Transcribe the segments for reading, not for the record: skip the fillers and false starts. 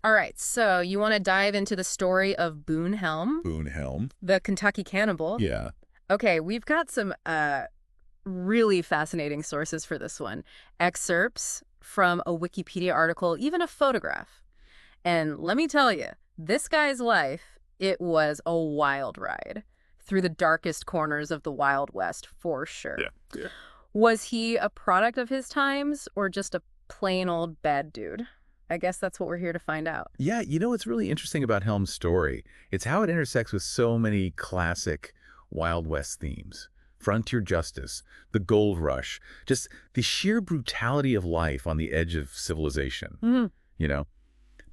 All right, so you want to dive into the story of Boone Helm, Boone Helm. the Kentucky cannibal? Yeah. Okay, we've got some really fascinating sources for this one. Excerpts from a Wikipedia article, even a photograph. And let me tell you, this guy's life, it was a wild ride through the darkest corners of the Wild West, for sure. Yeah. Was he a product of his times or just a plain old bad dude? I guess that's what we're here to find out. Yeah, what's really interesting about Helm's story? It's how it intersects with so many classic Wild West themes. Frontier justice, the gold rush, just the sheer brutality of life on the edge of civilization, you know?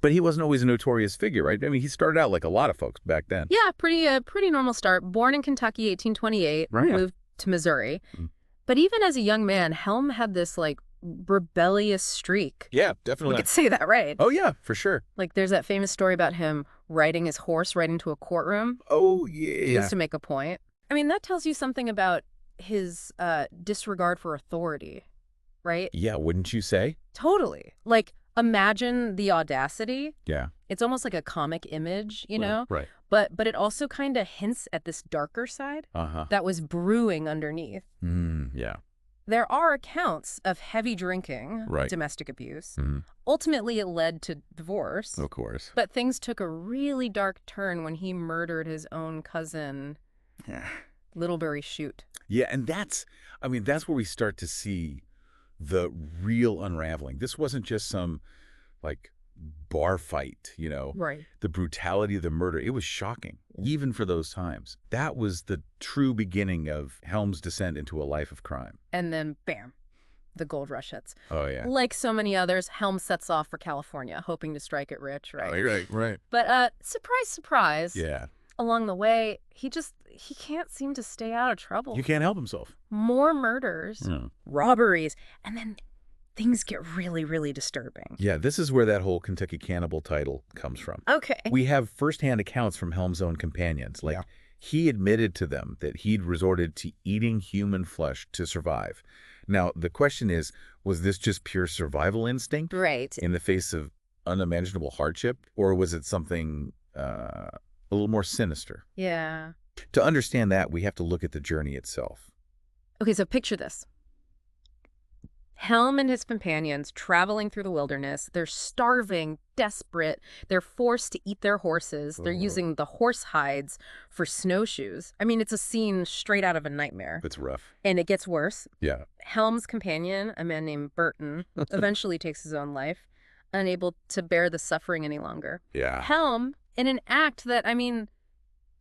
But he wasn't always a notorious figure, right? I mean, he started out like a lot of folks back then. Yeah, pretty normal start. Born in Kentucky, 1828, Right. moved to Missouri. Mm. But even as a young man, Helm had this, like, rebellious streak. Yeah, We definitely. could say that, right? Oh, yeah, for sure. Like, there's that famous story about him riding his horse right into a courtroom Oh, yeah. just to make a point. I mean, that tells you something about his disregard for authority, right? Yeah, wouldn't you say? Totally. Like, imagine the audacity. Yeah. It's almost like a comic image, you know? Right. But it also kind of hints at this darker side Uh-huh. that was brewing underneath. Yeah. There are accounts of heavy drinking, Right. domestic abuse. Mhm. Ultimately, it led to divorce. Of course. But things took a really dark turn when he murdered his own cousin, Yeah. Littlebury Chute. Yeah, and that's where we start to see the real unraveling. This wasn't just some, like, bar fight, Right. The brutality of the murder, it was shocking, even for those times. That was the true beginning of Helm's descent into a life of crime. And then, bam, the gold rush hits. Oh, yeah. Like so many others, Helm sets off for California, hoping to strike it rich, right? Right. But surprise, surprise, Yeah. along the way, he can't seem to stay out of trouble. You can't help himself. More murders, Yeah. robberies, and then things get really, really disturbing. Yeah, this is where that whole Kentucky Cannibal title comes from. Okay. We have firsthand accounts from Helm's own companions. Like, he admitted to them that he'd resorted to eating human flesh to survive. Now, the question is, was this just pure survival instinct Right. in the face of unimaginable hardship, or was it something a little more sinister? Yeah. To understand that, we have to look at the journey itself. Okay, so picture this. Helm and his companions traveling through the wilderness. They're starving, desperate. They're forced to eat their horses. They're using the horse hides for snowshoes. I mean, it's a scene straight out of a nightmare. It's rough. And it gets worse. Yeah. Helm's companion, a man named Burton, eventually takes his own life, unable to bear the suffering any longer. Yeah. Helm, in an act that,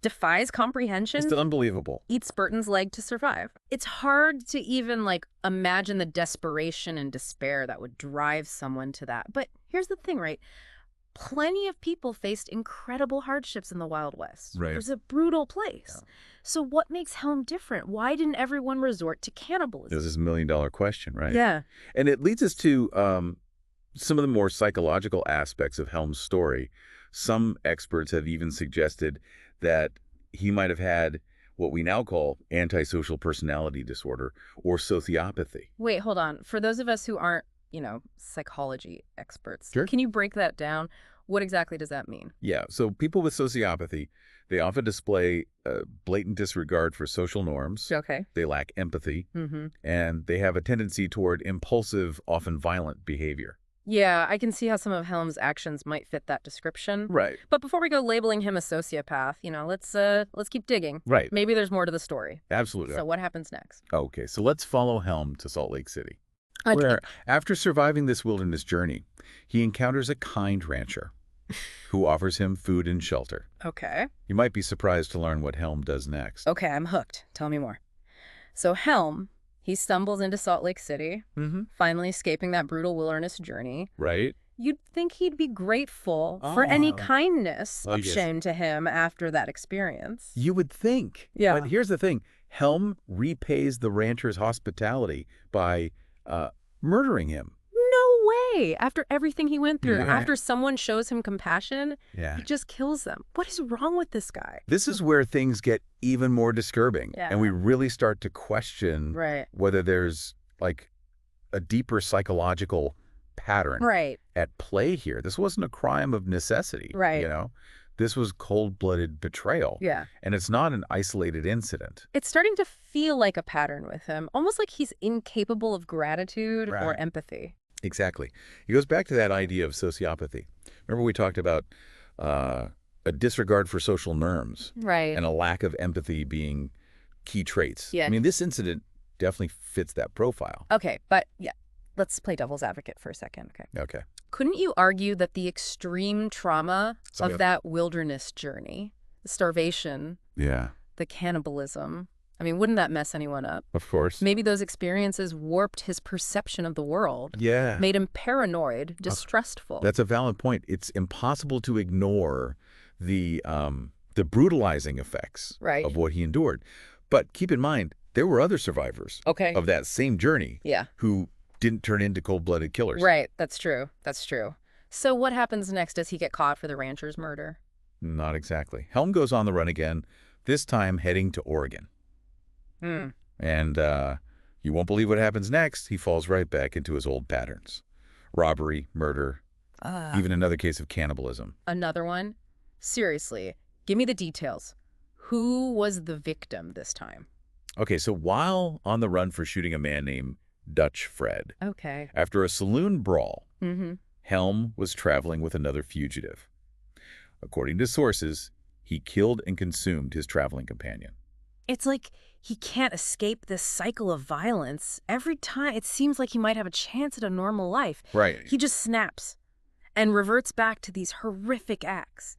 defies comprehension, It's unbelievable. eats Burton's leg to survive. It's hard to even, imagine the desperation and despair that would drive someone to that. But here's the thing, right? Plenty of people faced incredible hardships in the Wild West. Right. It was a brutal place. Yeah. So what makes Helm different? Why didn't everyone resort to cannibalism? This is $1 million question, right? Yeah. And it leads us to some of the more psychological aspects of Helm's story. Some experts have even suggested that he might have had what we now call antisocial personality disorder or sociopathy. Wait, hold on. For those of us who aren't, psychology experts, Sure. Can you break that down? What exactly does that mean? Yeah, so people with sociopathy, they often display a blatant disregard for social norms. Okay. They lack empathy, Mm-hmm. and they have a tendency toward impulsive, often violent behavior. Yeah, I can see how some of Helm's actions might fit that description. Right. But before we go labeling him a sociopath, let's keep digging. Right. Maybe there's more to the story. Absolutely. So what happens next? Okay, so let's follow Helm to Salt Lake City, Okay. where, after surviving this wilderness journey, he encounters a kind rancher who offers him food and shelter. Okay. You might be surprised to learn what Helm does next. Okay, I'm hooked. Tell me more. So Helm, he stumbles into Salt Lake City, finally escaping that brutal wilderness journey. Right? You'd think he'd be grateful for any kindness Oh, yes. shown to him after that experience. You would think. Yeah. But here's the thing. Helm repays the rancher's hospitality by murdering him. No way! After everything he went through, Yeah. after someone shows him compassion, Yeah. he just kills them. What is wrong with this guy? This is where things get even more disturbing. Yeah. And we really start to question Right. whether there's, like, a deeper psychological pattern Right. at play here. This wasn't a crime of necessity, Right. you know? This was cold-blooded betrayal. Yeah. And it's not an isolated incident. It's starting to feel like a pattern with him, almost like he's incapable of gratitude or Right. empathy. Exactly. It goes back to that idea of sociopathy. Remember we talked about a disregard for social norms Right. and a lack of empathy being key traits. Yeah. I mean, this incident definitely fits that profile. Okay, but yeah, let's play devil's advocate for a second, okay? Okay. Couldn't you argue that the extreme trauma Something of that wilderness journey, the starvation, Yeah, the cannibalism, I mean, wouldn't that mess anyone up? of course. Maybe those experiences warped his perception of the world, Yeah. made him paranoid, distrustful. That's a valid point. It's impossible to ignore the brutalizing effects Right. of what he endured. But keep in mind, there were other survivors Okay. of that same journey Yeah. who didn't turn into cold-blooded killers. Right. That's true. That's true. So what happens next? Does he get caught for the rancher's murder? Not exactly. Helm goes on the run again, this time heading to Oregon. Hmm. And you won't believe what happens next. He falls right back into his old patterns. Robbery, murder, even another case of cannibalism. Another one? Seriously, give me the details. Who was the victim this time? Okay, so while on the run for shooting a man named Dutch Fred, Okay. after a saloon brawl, Mm-hmm. Helm was traveling with another fugitive. According to sources, he killed and consumed his traveling companion. It's like he can't escape this cycle of violence. Every time it seems like he might have a chance at a normal life. Right. He just snaps and reverts back to these horrific acts.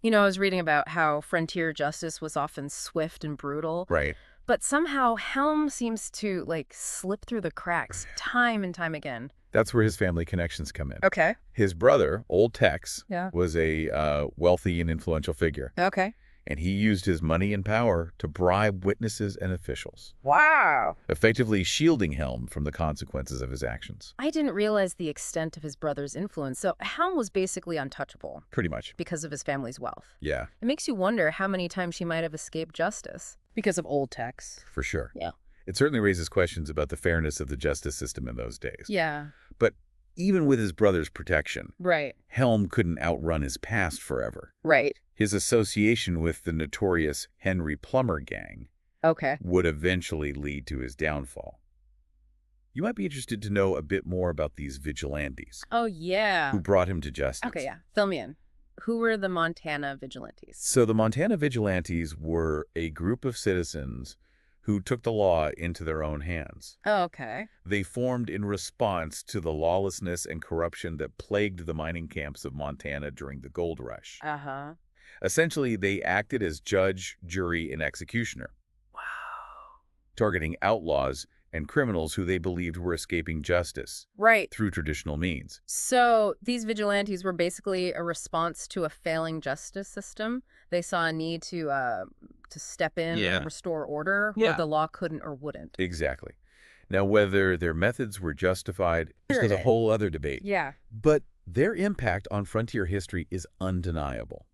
You know, I was reading about how frontier justice was often swift and brutal. Right. But somehow Helm seems to, like, slip through the cracks time and time again. That's where his family connections come in. Okay. His brother, Old Tex, Yeah. was a wealthy and influential figure, Okay. and he used his money and power to bribe witnesses and officials, Wow. effectively shielding Helm from the consequences of his actions. I didn't realize the extent of his brother's influence. So Helm was basically untouchable Pretty much. because of his family's wealth. Yeah, It makes you wonder how many times she might have escaped justice because of old Tex. for sure. Yeah. It certainly raises questions about the fairness of the justice system in those days. Yeah. But even with his brother's protection, Right. Helm couldn't outrun his past forever. Right. His association with the notorious Henry Plummer gang Okay. would eventually lead to his downfall. You might be interested to know a bit more about these vigilantes Oh, yeah. who brought him to justice. Okay, yeah. Fill me in. Who were the Montana vigilantes? So the Montana vigilantes were a group of citizens who took the law into their own hands. Oh, okay. They formed in response to the lawlessness and corruption that plagued the mining camps of Montana during the gold rush. Uh-huh. Essentially, they acted as judge, jury, and executioner, Wow. targeting outlaws and criminals who they believed were escaping justice Right. through traditional means. So these vigilantes were basically a response to a failing justice system. They saw a need to step in and restore order where the law couldn't or wouldn't. Exactly. Now, whether their methods were justified is a whole other debate. Yeah. But their impact on frontier history is undeniable.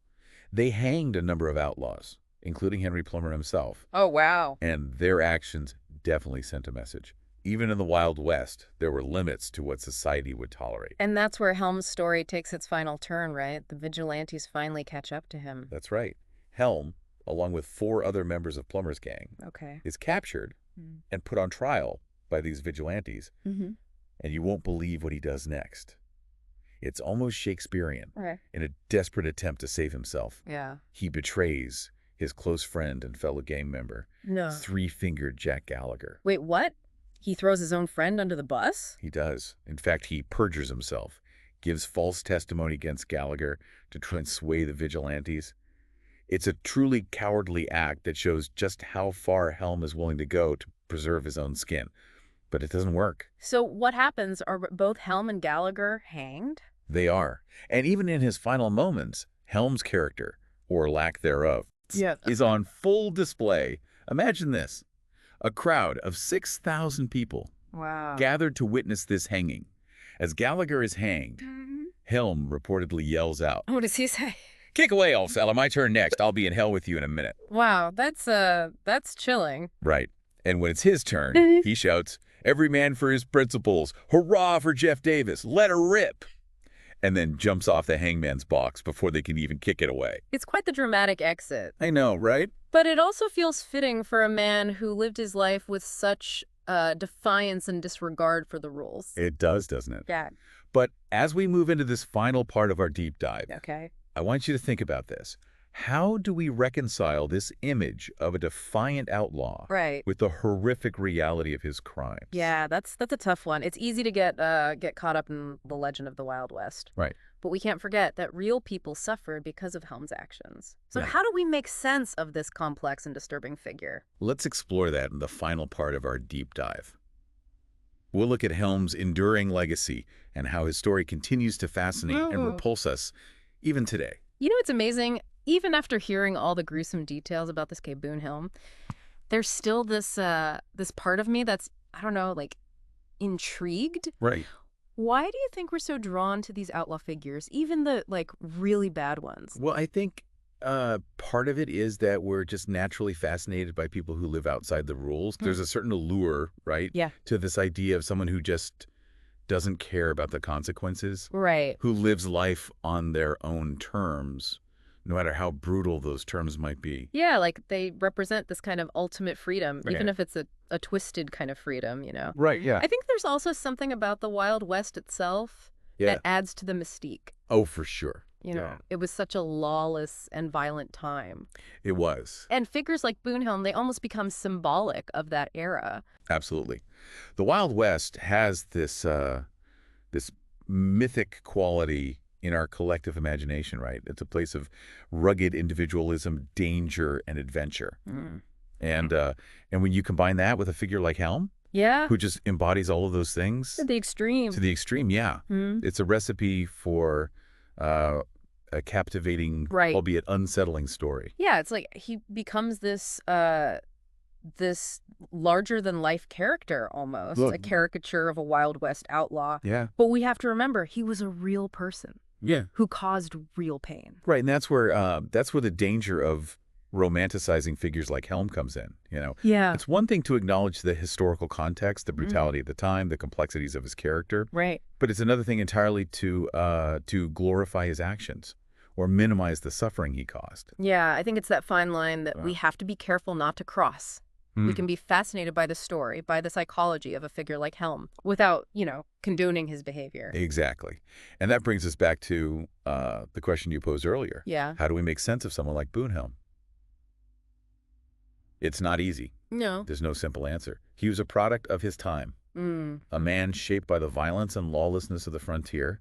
They hanged a number of outlaws, including Henry Plummer himself, Oh, wow. and their actions definitely sent a message. Even in the Wild West, there were limits to what society would tolerate. And that's where Helm's story takes its final turn, right? The vigilantes finally catch up to him. That's right. Helm, along with 4 other members of Plummer's gang, Okay. is captured and put on trial by these vigilantes, Mm-hmm. and you won't believe what he does next. It's almost Shakespearean. Okay. In a desperate attempt to save himself, Yeah. he betrays his close friend and fellow gang member, No. Three-Fingered Jack Gallagher. Wait, what? He throws his own friend under the bus? He does. In fact, he perjures himself, gives false testimony against Gallagher to try and sway the vigilantes. It's a truly cowardly act that shows just how far Helm is willing to go to preserve his own skin. But it doesn't work. So what happens? Are both Helm and Gallagher hanged? They are. And even in his final moments, Helm's character, or lack thereof, is on full display. Imagine this. A crowd of 6,000 people Wow. gathered to witness this hanging. As Gallagher is hanged, Helm reportedly yells out, What does he say? "Kick away, old fella. My turn next. I'll be in hell with you in a minute." Wow, that's chilling. Right. And when it's his turn, he shouts, Every man for his principles. Hurrah for Jeff Davis. Let her rip. And then jumps off the hangman's box before they can even kick it away. It's quite the dramatic exit. I know, right? But it also feels fitting for a man who lived his life with such defiance and disregard for the rules. It does, doesn't it? Yeah. But as we move into this final part of our deep dive, Okay. I want you to think about this. How do we reconcile this image of a defiant outlaw Right. with the horrific reality of his crimes? Yeah, that's a tough one. It's easy to get caught up in the legend of the Wild West. Right. But we can't forget that real people suffered because of Helm's actions. So Right. how do we make sense of this complex and disturbing figure? Let's explore that in the final part of our deep dive. We'll look at Helm's enduring legacy and how his story continues to fascinate and repulse us even today. You know, it's amazing. Even after hearing all the gruesome details about this guy Boone Helm, there's still this this part of me that's, I don't know, like intrigued. Right. Why do you think we're so drawn to these outlaw figures, even the like really bad ones? Well, I think part of it is that we're just naturally fascinated by people who live outside the rules. There's a certain allure, right? Yeah. To this idea of someone who just doesn't care about the consequences, Right. who lives life on their own terms, no matter how brutal those terms might be. Yeah, like they represent this kind of ultimate freedom, even Yeah. if it's a twisted kind of freedom, you know? Right, yeah. I think there's also something about the Wild West itself Yeah. that adds to the mystique. Oh, for sure. You know, Yeah. it was such a lawless and violent time. It was. And figures like Boone Helm, they almost become symbolic of that era. Absolutely. The Wild West has this this mythic quality in our collective imagination, right? It's a place of rugged individualism, danger, and adventure. And when you combine that with a figure like Helm, Yeah, who just embodies all of those things to the extreme. to the extreme, yeah. It's a recipe for a captivating, Right. albeit unsettling story. Yeah, it's like he becomes this this larger than life character almost, Look. a caricature of a Wild West outlaw. Yeah. But we have to remember he was a real person Yeah. who caused real pain. Right, and that's where the danger of romanticizing figures like Helm comes in, you know. Yeah. It's one thing to acknowledge the historical context, the brutality of the time, the complexities of his character, Right. but it's another thing entirely to glorify his actions or minimize the suffering he caused. Yeah, I think it's that fine line that we have to be careful not to cross. We can be fascinated by the story, by the psychology of a figure like Helm, without, you know, condoning his behavior. Exactly. And that brings us back to the question you posed earlier. Yeah. How do we make sense of someone like Boone Helm? It's not easy. No. There's no simple answer. He was a product of his time, a man shaped by the violence and lawlessness of the frontier,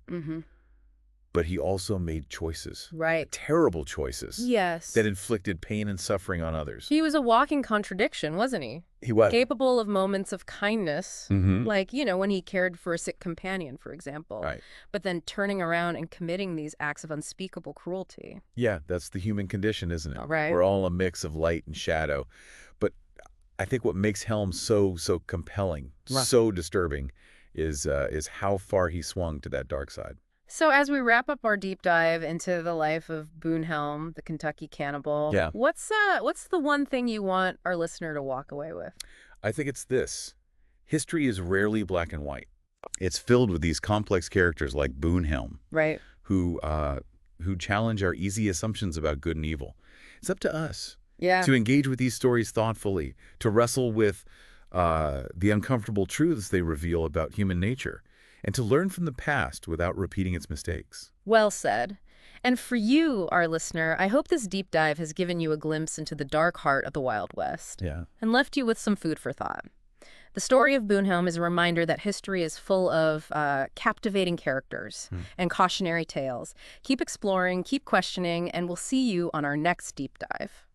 but he also made choices, Right. terrible choices, Yes. that inflicted pain and suffering on others. He was a walking contradiction, wasn't he? He was. Capable of moments of kindness, Mhm. like, you know, when he cared for a sick companion, for example. Right. But then turning around and committing these acts of unspeakable cruelty. Yeah, that's the human condition, isn't it? Right. We're all a mix of light and shadow. But I think what makes Helm so compelling, Right. so disturbing, is how far he swung to that dark side. So as we wrap up our deep dive into the life of Boone Helm, the Kentucky cannibal, Yeah. what's the one thing you want our listener to walk away with? I think it's this. History is rarely black and white. It's filled with these complex characters like Boone Helm, Right. who challenge our easy assumptions about good and evil. It's up to us Yeah. to engage with these stories thoughtfully, to wrestle with the uncomfortable truths they reveal about human nature, and to learn from the past without repeating its mistakes. Well said. And for you, our listener, I hope this deep dive has given you a glimpse into the dark heart of the Wild West Yeah. and left you with some food for thought. The story of Boone Helm is a reminder that history is full of captivating characters and cautionary tales. Keep exploring, keep questioning, and we'll see you on our next deep dive.